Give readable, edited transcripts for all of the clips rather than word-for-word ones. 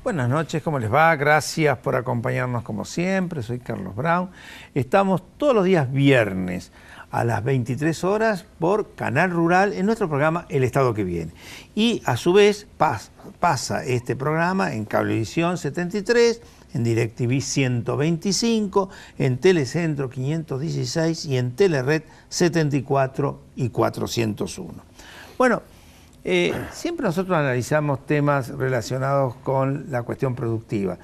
Buenas noches, ¿cómo les va? Gracias por acompañarnos como siempre. Soy Carlos Brown. Estamos todos los días viernes a las 23 horas por Canal Rural en nuestro programa El Estado que Viene. Y a su vez pasa este programa en Cablevisión 73, en DirecTV 125, en Telecentro 516 y en Telered 74 y 401. Bueno, siempre nosotros analizamos temas relacionados con la cuestión productiva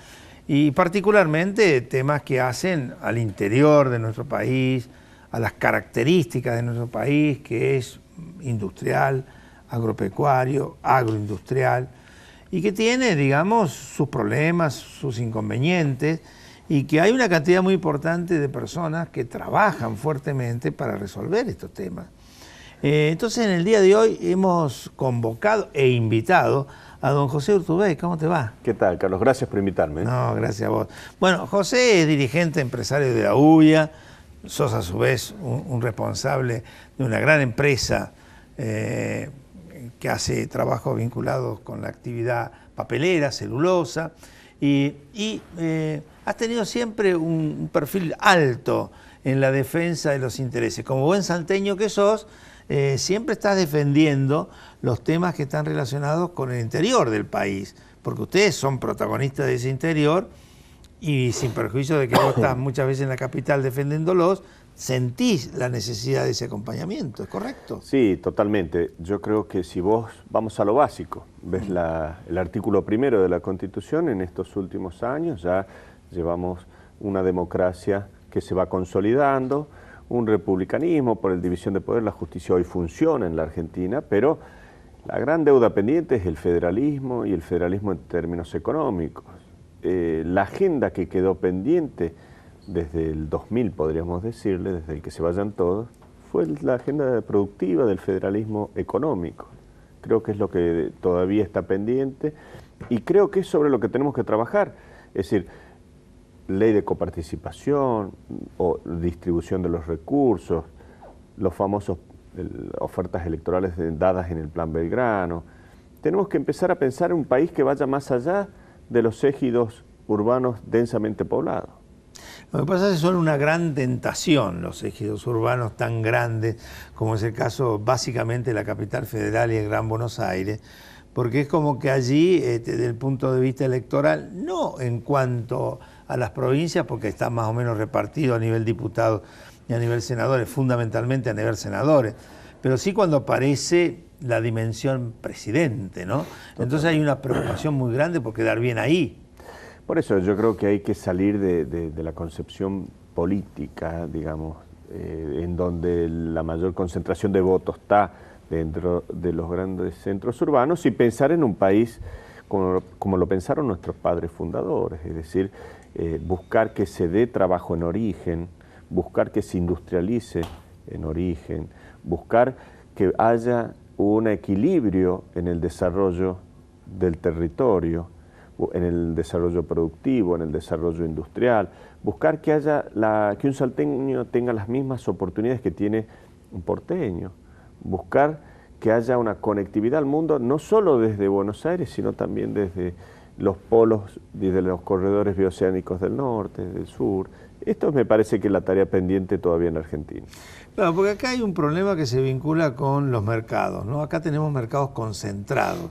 y particularmente temas que hacen al interior de nuestro país, a las características de nuestro país, que es industrial, agropecuario, agroindustrial, y que tiene, digamos, sus problemas, sus inconvenientes, y que hay una cantidad muy importante de personas que trabajan fuertemente para resolver estos temas. Entonces, en el día de hoy hemos convocado e invitado a don José Urtubey. ¿Cómo te va? ¿Qué tal, Carlos? Gracias por invitarme. No, gracias a vos. Bueno, José es dirigente empresario de la UIA, sos a su vez un responsable de una gran empresa que hace trabajos vinculados con la actividad papelera, celulosa, y has tenido siempre un perfil alto en la defensa de los intereses. Como buen salteño que sos, siempre estás defendiendo los temas que están relacionados con el interior del país, porque ustedes son protagonistas de ese interior y sin perjuicio de que vos estás muchas veces en la capital defendiéndolos, sentís la necesidad de ese acompañamiento, ¿es correcto? Sí, totalmente. Yo creo que si vos vamos a lo básico, ves el artículo primero de la Constitución, en estos últimos años ya llevamos una democracia que se va consolidando, un republicanismo por el división de poder, la justicia hoy funciona en la Argentina, pero la gran deuda pendiente es el federalismo y el federalismo en términos económicos. La agenda que quedó pendiente desde el 2000, podríamos decirle, desde el que se vayan todos, fue la agenda productiva del federalismo económico. Creo que es lo que todavía está pendiente y creo que es sobre lo que tenemos que trabajar. Es decir, ley de coparticipación o distribución de los recursos, los famosos ofertas electorales dadas en el Plan Belgrano. Tenemos que empezar a pensar en un país que vaya más allá de los ejidos urbanos densamente poblados. Lo que pasa es que son una gran tentación los ejidos urbanos tan grandes como es el caso básicamente de la capital federal y el Gran Buenos Aires, porque es como que allí, desde el punto de vista electoral, no en cuanto a las provincias, porque está más o menos repartido a nivel diputados y a nivel senadores, fundamentalmente a nivel senadores, pero sí cuando aparece la dimensión presidente, ¿no? Entonces hay una preocupación muy grande por quedar bien ahí. Por eso yo creo que hay que salir de la concepción política, digamos, en donde la mayor concentración de votos está dentro de los grandes centros urbanos y pensar en un país como lo pensaron nuestros padres fundadores, es decir, buscar que se dé trabajo en origen, buscar que se industrialice en origen, buscar que haya un equilibrio en el desarrollo del territorio, en el desarrollo productivo, en el desarrollo industrial, buscar que que un salteño tenga las mismas oportunidades que tiene un porteño, buscar que haya una conectividad al mundo, no solo desde Buenos Aires, sino también desde los polos, desde los corredores bioceánicos del norte, del sur. Esto me parece que es la tarea pendiente todavía en Argentina. Claro, porque acá hay un problema que se vincula con los mercados, ¿no? Acá tenemos mercados concentrados,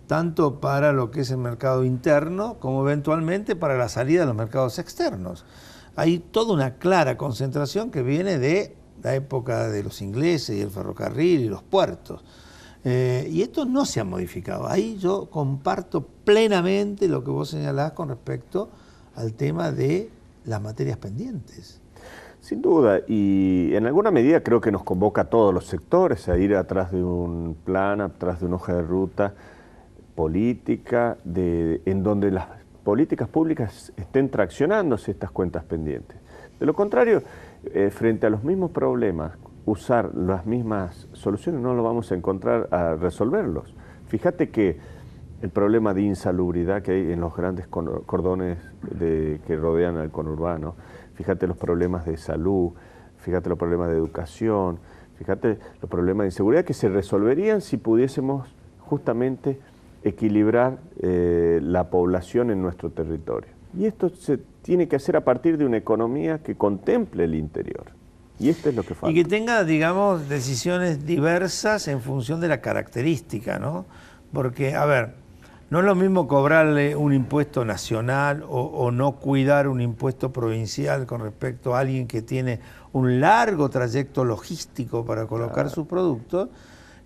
tanto para lo que es el mercado interno como eventualmente para la salida de los mercados externos. Hay toda una clara concentración que viene de la época de los ingleses y el ferrocarril y los puertos. Y esto no se ha modificado. Ahí yo comparto plenamente lo que vos señalás con respecto al tema de las materias pendientes. Sin duda, y en alguna medida creo que nos convoca a todos los sectores a ir atrás de un plan, atrás de una hoja de ruta política, en donde las políticas públicas estén traccionándose estas cuentas pendientes. De lo contrario, frente a los mismos problemas, usar las mismas soluciones no lo vamos a encontrar a resolverlos. Fíjate que el problema de insalubridad que hay en los grandes cordones que rodean al conurbano, fíjate los problemas de salud, fíjate los problemas de educación, fíjate los problemas de inseguridad que se resolverían si pudiésemos justamente equilibrar la población en nuestro territorio. Y esto se tiene que hacer a partir de una economía que contemple el interior. Y esto es lo que falta. Y que tenga, digamos, decisiones diversas en función de la característica, ¿no? Porque, a ver, no es lo mismo cobrarle un impuesto nacional o no cuidar un impuesto provincial con respecto a alguien que tiene un largo trayecto logístico para colocar sus productos,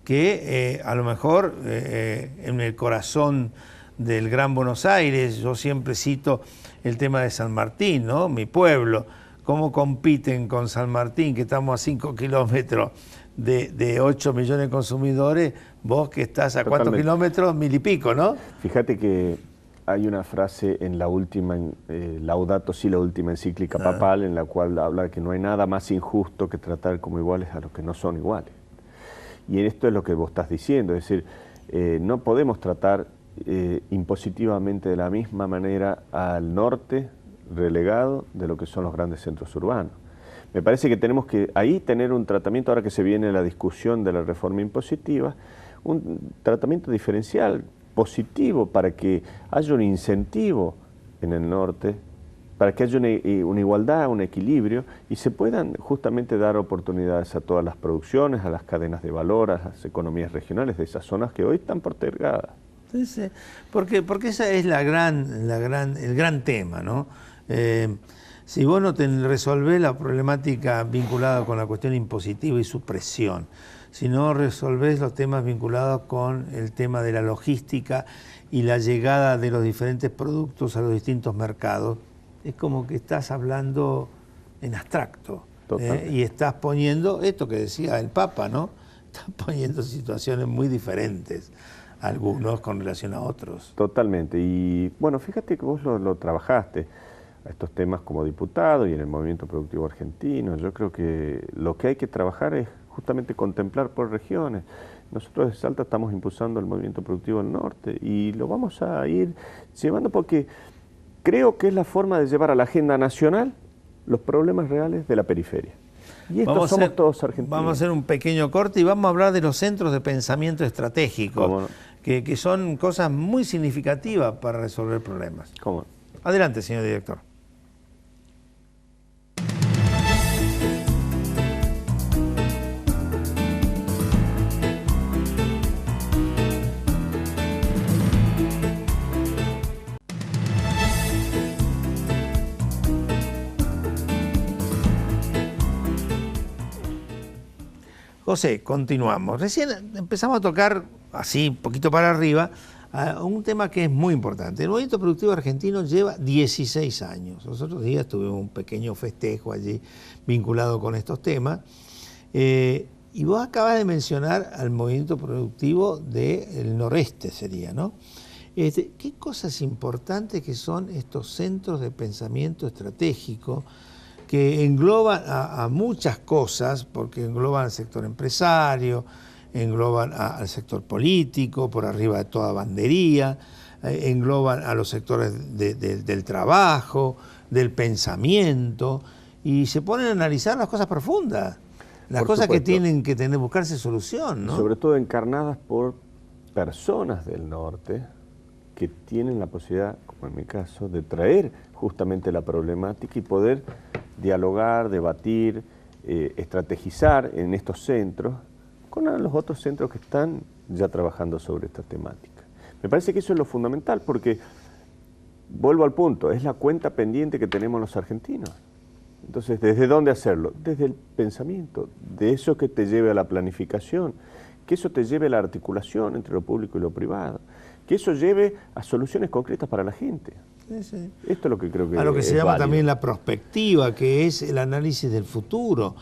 que a lo mejor en el corazón del Gran Buenos Aires, yo siempre cito el tema de San Martín, ¿no? Mi pueblo, cómo compiten con San Martín, que estamos a 5 kilómetros de 8 millones de consumidores, vos que estás a cuántos kilómetros, 1000 y pico, ¿no? Fíjate que hay una frase en la última, Laudato Si, la última encíclica papal, en la cual habla que no hay nada más injusto que tratar como iguales a los que no son iguales. Y esto es lo que vos estás diciendo, es decir, no podemos tratar impositivamente de la misma manera al norte relegado de lo que son los grandes centros urbanos. Me parece que tenemos que ahí tener un tratamiento, ahora que se viene la discusión de la reforma impositiva, un tratamiento diferencial, positivo, para que haya un incentivo en el norte, para que haya una igualdad, un equilibrio, y se puedan justamente dar oportunidades a todas las producciones, a las cadenas de valor, a las economías regionales de esas zonas que hoy están postergadas. Sí, porque ese es el gran tema, ¿no? Si vos no resolvés la problemática vinculada con la cuestión impositiva y su presión, si no resolvés los temas vinculados con el tema de la logística y la llegada de los diferentes productos a los distintos mercados, es como que estás hablando en abstracto, y estás poniendo esto que decía el Papa, ¿no? Estás poniendo situaciones muy diferentes, algunos con relación a otros. Totalmente. Y bueno, fíjate que vos lo trabajaste a estos temas como diputado y en el movimiento productivo argentino. Yo creo que lo que hay que trabajar es justamente contemplar por regiones. Nosotros de Salta estamos impulsando el movimiento productivo del norte y lo vamos a ir llevando porque creo que es la forma de llevar a la agenda nacional los problemas reales de la periferia. Y estos somos todos argentinos. Vamos a hacer un pequeño corte y vamos a hablar de los centros de pensamiento estratégico, ¿Cómo no? que son cosas muy significativas para resolver problemas. ¿Cómo? Adelante, señor director. José, continuamos. Recién empezamos a tocar, así, un poquito para arriba, un tema que es muy importante. El movimiento productivo argentino lleva 16 años. Los otros días tuvimos un pequeño festejo allí vinculado con estos temas. Y vos acabas de mencionar al movimiento productivo del noreste, sería, ¿no? ¿Qué cosas importantes que son estos centros de pensamiento estratégico que engloban a muchas cosas, porque engloban al sector empresario, engloban al sector político, por arriba de toda bandería, engloban a los sectores del trabajo, del pensamiento, y se ponen a analizar las cosas profundas, las cosas que tienen que buscarse solución, ¿no? Sobre todo encarnadas por personas del norte que tienen la posibilidad, como en mi caso, de traer justamente la problemática y poder dialogar, debatir, estrategizar en estos centros con los otros centros que están ya trabajando sobre esta temática. Me parece que eso es lo fundamental porque, vuelvo al punto, es la cuenta pendiente que tenemos los argentinos. Entonces, ¿desde dónde hacerlo? Desde el pensamiento, de eso que te lleve a la planificación, que eso te lleve a la articulación entre lo público y lo privado, que eso lleve a soluciones concretas para la gente. Sí. Esto es lo que creo que a lo que se llama válido. También la prospectiva, que es el análisis del futuro,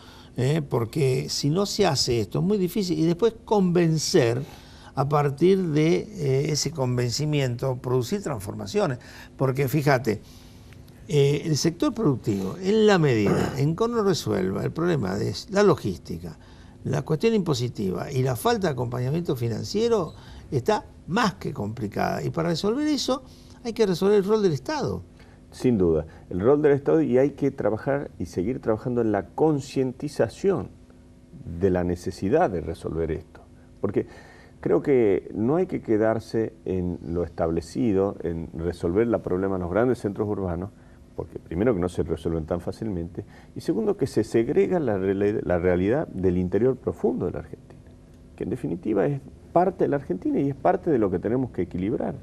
porque si no se hace esto es muy difícil, y después convencer a partir de ese convencimiento, producir transformaciones, porque fíjate, el sector productivo, en la medida en que no resuelva el problema de la logística, la cuestión impositiva y la falta de acompañamiento financiero, está más que complicada, y para resolver eso hay que resolver el rol del Estado. Sin duda, el rol del Estado, y hay que trabajar y seguir trabajando en la concientización de la necesidad de resolver esto. Porque Creo que no hay que quedarse en lo establecido, en resolver la problema en los grandes centros urbanos, porque primero que no se resuelven tan fácilmente, y segundo que se segrega la realidad del interior profundo de la Argentina, que en definitiva es parte de la Argentina y es parte de lo que tenemos que equilibrar.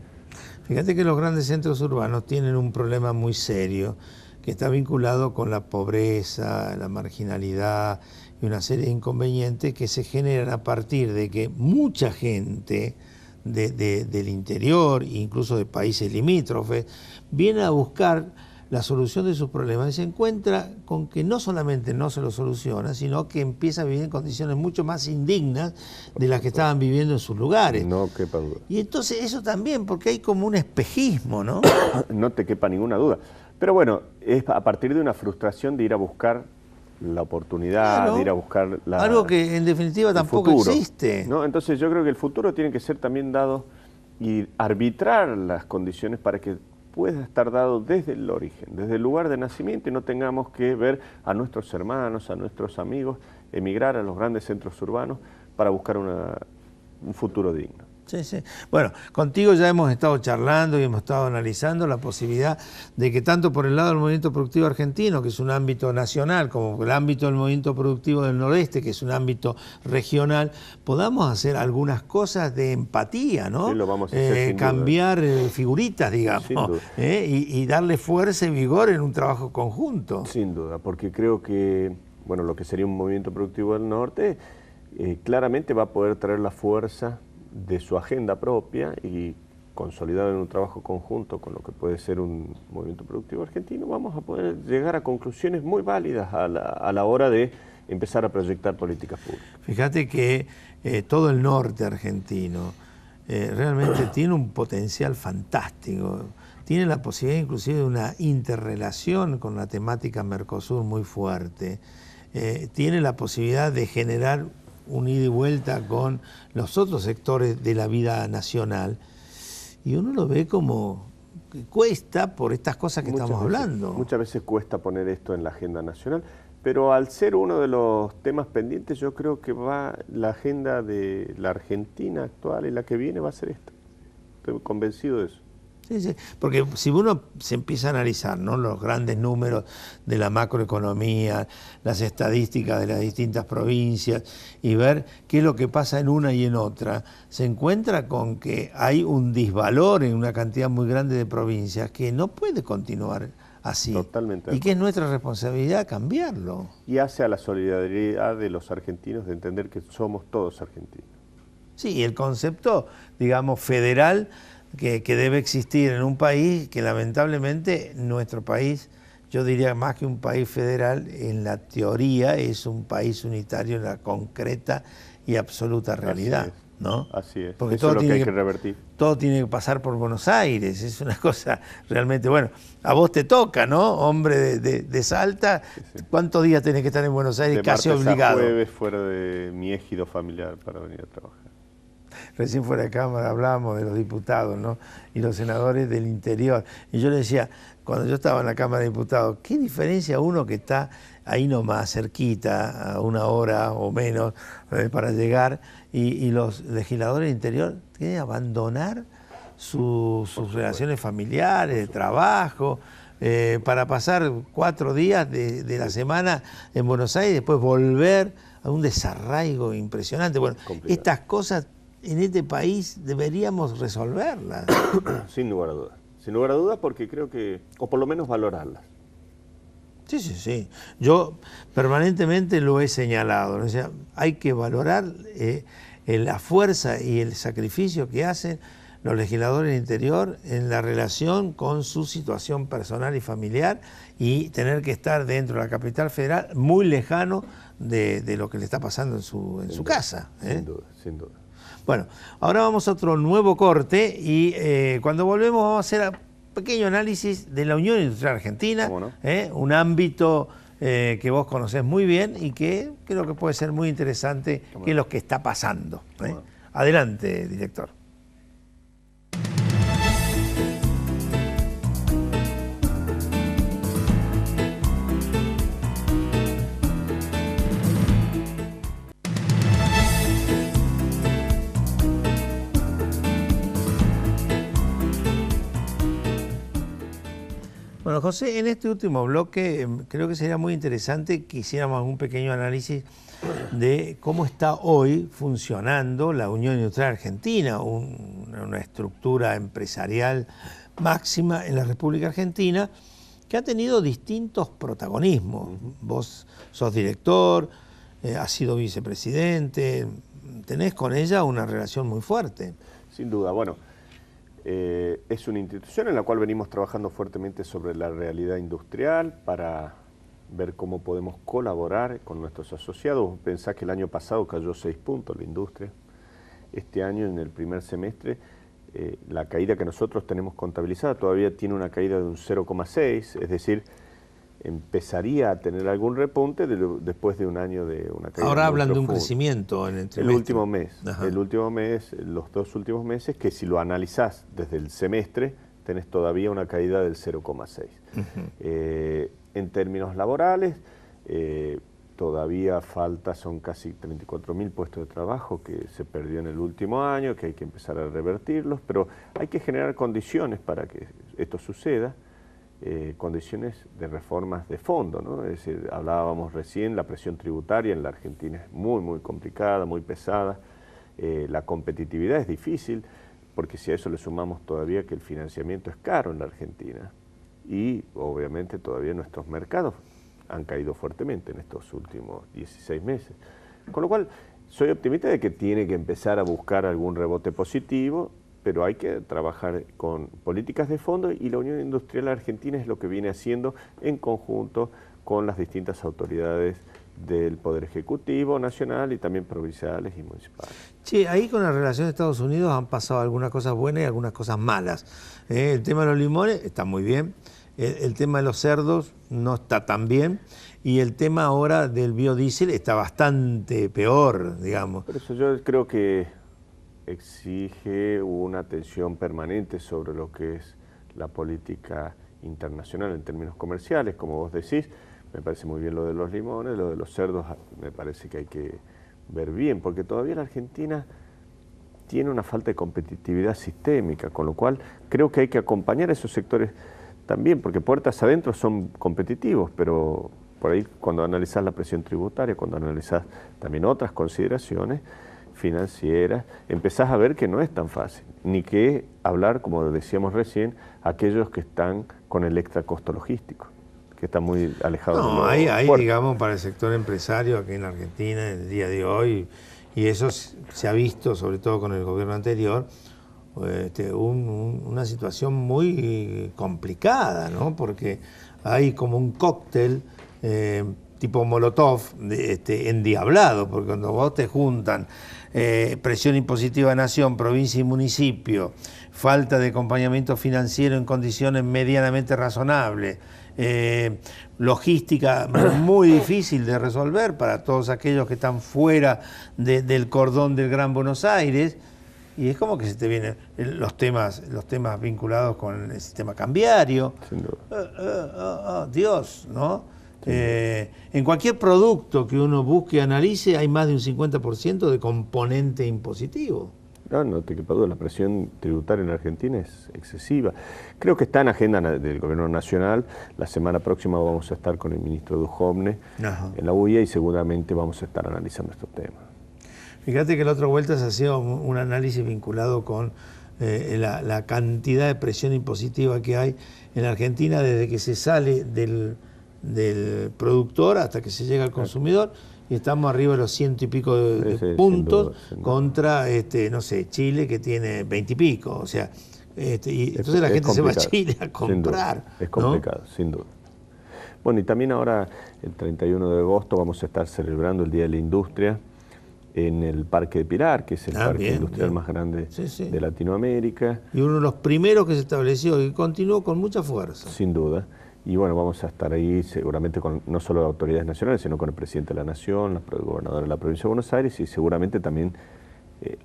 Fíjate que los grandes centros urbanos tienen un problema muy serio que está vinculado con la pobreza, la marginalidad y una serie de inconvenientes que se generan a partir de que mucha gente del interior, incluso de países limítrofes, viene a buscar la solución de sus problemas y se encuentra con que no solamente no se lo soluciona, sino que empieza a vivir en condiciones mucho más indignas de las que estaban viviendo en sus lugares. No quepa duda. Y entonces eso también, porque hay como un espejismo, ¿no? No te quepa ninguna duda. Pero bueno, es a partir de una frustración de ir a buscar la oportunidad, claro, de ir a buscar algo que en definitiva tampoco futuro, existe. ¿no? Entonces yo creo que el futuro tiene que ser también dado y arbitrar las condiciones para que pueda estar dado desde el origen, desde el lugar de nacimiento, y no tengamos que ver a nuestros hermanos, a nuestros amigos, emigrar a los grandes centros urbanos para buscar un futuro digno. Sí, sí. Bueno, contigo ya hemos estado charlando y hemos estado analizando la posibilidad de que tanto por el lado del movimiento productivo argentino, que es un ámbito nacional, como el ámbito del movimiento productivo del Nordeste, que es un ámbito regional, podamos hacer algunas cosas de empatía, ¿no? Sí, lo vamos a hacer, sin cambiar figuritas, digamos, sin duda. Y darle fuerza y vigor en un trabajo conjunto. Sin duda, porque creo que, bueno, lo que sería un movimiento productivo del norte, claramente va a poder traer la fuerza de su agenda propia y consolidado en un trabajo conjunto con lo que puede ser un movimiento productivo argentino, vamos a poder llegar a conclusiones muy válidas a la hora de empezar a proyectar políticas públicas. Fíjate que todo el norte argentino realmente tiene un potencial fantástico, tiene la posibilidad inclusive de una interrelación con la temática Mercosur muy fuerte, tiene la posibilidad de generar un ida y vuelta con los otros sectores de la vida nacional, y uno lo ve como que cuesta por estas cosas que estamos hablando. Muchas veces cuesta poner esto en la agenda nacional, pero al ser uno de los temas pendientes, yo creo que la agenda de la Argentina actual y la que viene va a ser esta. Estoy convencido de eso. Sí, sí, porque si uno se empieza a analizar, ¿no?, los grandes números de la macroeconomía, las estadísticas de las distintas provincias y ver qué es lo que pasa en una y en otra, se encuentra con que hay un disvalor en una cantidad muy grande de provincias que no puede continuar así. Totalmente. Y que es nuestra responsabilidad cambiarlo. Y hace a la solidaridad de los argentinos de entender que somos todos argentinos. Sí, y el concepto, digamos, federal que debe existir en un país que lamentablemente nuestro país, yo diría más que un país federal, en la teoría es un país unitario en la concreta y absoluta realidad. Así es, ¿no? Así es. Porque eso todo es lo que tiene hay que revertir. Todo tiene que pasar por Buenos Aires, es una cosa realmente, bueno, a vos te toca, ¿no? Hombre de Salta, sí, sí. ¿Cuántos días tenés que estar en Buenos Aires? De casi martes obligado. A jueves fuera de mi ejido familiar para venir a trabajar. Recién fuera de cámara hablábamos de los diputados, ¿no?, y los senadores del interior. Y yo le decía, cuando yo estaba en la Cámara de Diputados, ¿qué diferencia uno que está ahí nomás, cerquita, a una hora o menos para llegar, y los legisladores del interior tienen que abandonar sus relaciones familiares, de trabajo, para pasar 4 días de la semana en Buenos Aires y después volver a un desarraigo impresionante? Bueno, estas cosas en este país deberíamos resolverlas. Sin lugar a dudas. Sin lugar a dudas, porque creo que, o por lo menos valorarlas. Sí, sí, sí. Yo permanentemente lo he señalado, ¿no? O sea, hay que valorar la fuerza y el sacrificio que hacen los legisladores del interior en la relación con su situación personal y familiar, y tener que estar dentro de la capital federal muy lejano de lo que le está pasando en su casa. Sin duda, sin duda. Bueno, ahora vamos a otro nuevo corte y cuando volvemos vamos a hacer un pequeño análisis de la Unión Industrial Argentina, ¿Cómo no? Un ámbito que vos conocés muy bien y que creo que puede ser muy interesante, que es lo que está pasando. Adelante, director. Bueno, José, en este último bloque creo que sería muy interesante que hiciéramos un pequeño análisis de cómo está hoy funcionando la Unión Industrial Argentina, una estructura empresarial máxima en la República Argentina que ha tenido distintos protagonismos. Vos sos director, has sido vicepresidente, tenés con ella una relación muy fuerte. Sin duda, bueno, es una institución en la cual venimos trabajando fuertemente sobre la realidad industrial para ver cómo podemos colaborar con nuestros asociados. Pensá que el año pasado cayó 6 puntos la industria. Este año, en el primer semestre, la caída que nosotros tenemos contabilizada todavía tiene una caída de un 0,6, es decir, empezaría a tener algún repunte después de un año de una caída. Ahora hablan de un crecimiento en el trimestre. El último mes, Ajá. los 2 últimos meses, que si lo analizás desde el semestre, tenés todavía una caída del 0,6. En términos laborales, todavía falta, son casi 34.000 puestos de trabajo que se perdió en el último año, que hay que empezar a revertirlos, pero hay que generar condiciones para que esto suceda. Condiciones de reformas de fondo, ¿no? Es decir, hablábamos recién, la presión tributaria en la Argentina es muy, muy complicada, muy pesada. La competitividad es difícil, porque si a eso le sumamos todavía que el financiamiento es caro en la Argentina y obviamente todavía nuestros mercados han caído fuertemente en estos últimos 16 meses. Con lo cual, soy optimista de que tiene que empezar a buscar algún rebote positivo, pero hay que trabajar con políticas de fondo y la Unión Industrial Argentina es lo que viene haciendo en conjunto con las distintas autoridades del Poder Ejecutivo Nacional y también provinciales y municipales. Sí, ahí con la relación de Estados Unidos han pasado algunas cosas buenas y algunas cosas malas. El tema de los limones está muy bien, el tema de los cerdos no está tan bien y el tema ahora del biodiesel está bastante peor, digamos. Por eso yo creo que exige una atención permanente sobre lo que es la política internacional en términos comerciales, como vos decís. Me parece muy bien lo de los limones, lo de los cerdos me parece que hay que ver bien, porque todavía la Argentina tiene una falta de competitividad sistémica, con lo cual creo que hay que acompañar a esos sectores también, porque puertas adentro son competitivos, pero por ahí cuando analizás la presión tributaria, cuando analizás también otras consideraciones financieras, empezás a ver que no es tan fácil, ni que hablar, como decíamos recién, aquellos que están con el extra costo logístico, que están muy alejados de los hay puertos. digamos, para el sector empresario aquí en la Argentina, en el día de hoy, y eso se ha visto, sobre todo con el gobierno anterior, una situación muy complicada, ¿no? Porque hay como un cóctel tipo Molotov endiablado, porque cuando vos te juntan presión impositiva de nación, provincia y municipio, falta de acompañamiento financiero en condiciones medianamente razonables, logística muy difícil de resolver para todos aquellos que están fuera del cordón del Gran Buenos Aires, y es como que se te vienen los temas vinculados con el sistema cambiario. Sin duda. Dios, ¿no? En cualquier producto que uno busque y analice hay más de un 50% de componente impositivo. No te quepa duda, la presión tributaria en Argentina es excesiva. Creo que está en agenda del Gobierno Nacional. La semana próxima vamos a estar con el ministro Duhovne en la UIA y seguramente vamos a estar analizando estos temas. Fíjate que la otra vuelta se hacía un análisis vinculado con la cantidad de presión impositiva que hay en Argentina desde que se sale del productor hasta que se llega al consumidor, y estamos arriba de los 100 y pico de puntos, sin duda. Contra, no sé, Chile, que tiene 20 y pico. O sea, y entonces la gente se va a Chile a comprar. Es complicado, ¿no? Sin duda. Bueno, y también ahora, el 31 de agosto, vamos a estar celebrando el Día de la Industria en el Parque de Pilar, que es el parque industrial más grande de Latinoamérica. Y uno de los primeros que se estableció y continuó con mucha fuerza. Sin duda. Y bueno, vamos a estar ahí seguramente con no solo autoridades nacionales, sino con el presidente de la Nación, el gobernador de la provincia de Buenos Aires, y seguramente también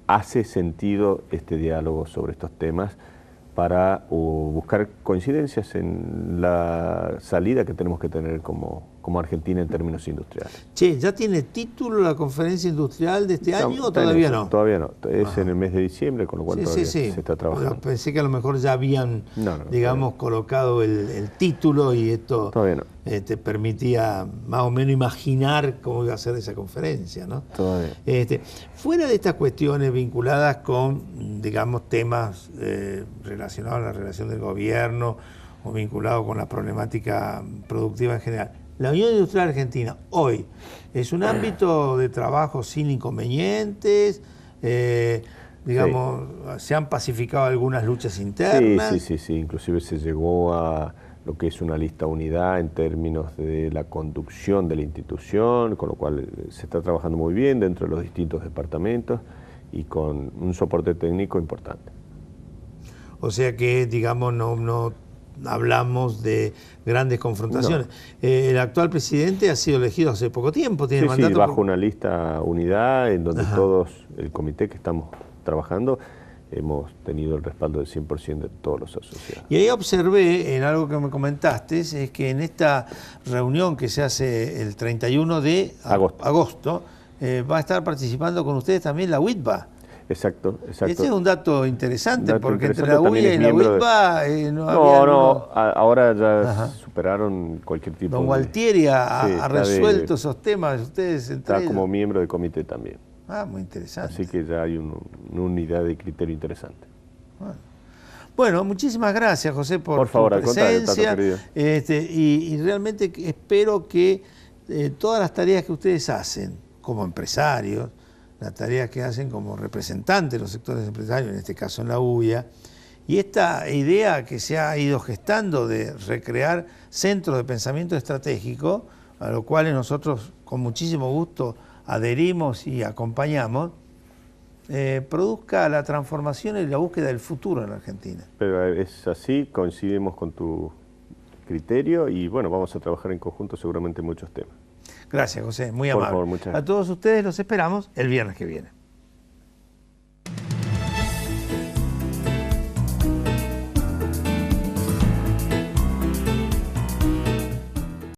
hace sentido este diálogo sobre estos temas para buscar coincidencias en la salida que tenemos que tener como como Argentina en términos industriales. Che, ¿ya tiene título la conferencia industrial de este año o todavía no? Todavía no, es en el mes de diciembre, con lo cual todavía se está trabajando. Bueno, pensé que a lo mejor ya habían, digamos, colocado el título y esto te permitía más o menos imaginar cómo iba a ser esa conferencia, ¿no? Todavía. Fuera de estas cuestiones vinculadas con, digamos, temas relacionados a la relación del gobierno o vinculados con la problemática productiva en general, la Unión Industrial Argentina hoy es un ámbito de trabajo sin inconvenientes, digamos, se han pacificado algunas luchas internas. Sí, inclusive se llegó a lo que es una lista unidad en términos de la conducción de la institución, con lo cual se está trabajando muy bien dentro de los distintos departamentos y con un soporte técnico importante. O sea que, digamos, no hablamos de grandes confrontaciones. El actual presidente ha sido elegido hace poco tiempo, tiene mandato. Sí, bajo una lista unidad en donde todos, el comité que estamos trabajando, hemos tenido el respaldo del 100% de todos los asociados. Y ahí observé, en algo que me comentaste, es que en esta reunión que se hace el 31 de agosto va a estar participando con ustedes también la UITBA. Exacto. Este es un dato interesante, porque entre la UIA y la UITBA ahora ya superaron cualquier tipo de... Don Gualtieri ha resuelto esos temas, ustedes entre está como miembro del comité también. Muy interesante. Así que ya hay una unidad de criterio interesante. Bueno, muchísimas gracias, José, por tu presencia. Y realmente espero que todas las tareas que ustedes hacen como empresarios, las tareas que hacen como representantes de los sectores empresarios, en este caso en la UIA, y esta idea que se ha ido gestando de recrear centros de pensamiento estratégico, a los cuales nosotros con muchísimo gusto adherimos y acompañamos, produzca la transformación y la búsqueda del futuro en la Argentina. Pero es así, coincidimos con tu criterio y bueno, vamos a trabajar en conjunto seguramente en muchos temas. Gracias, José, muy amable. Por favor, muchas gracias. A todos ustedes los esperamos el viernes que viene.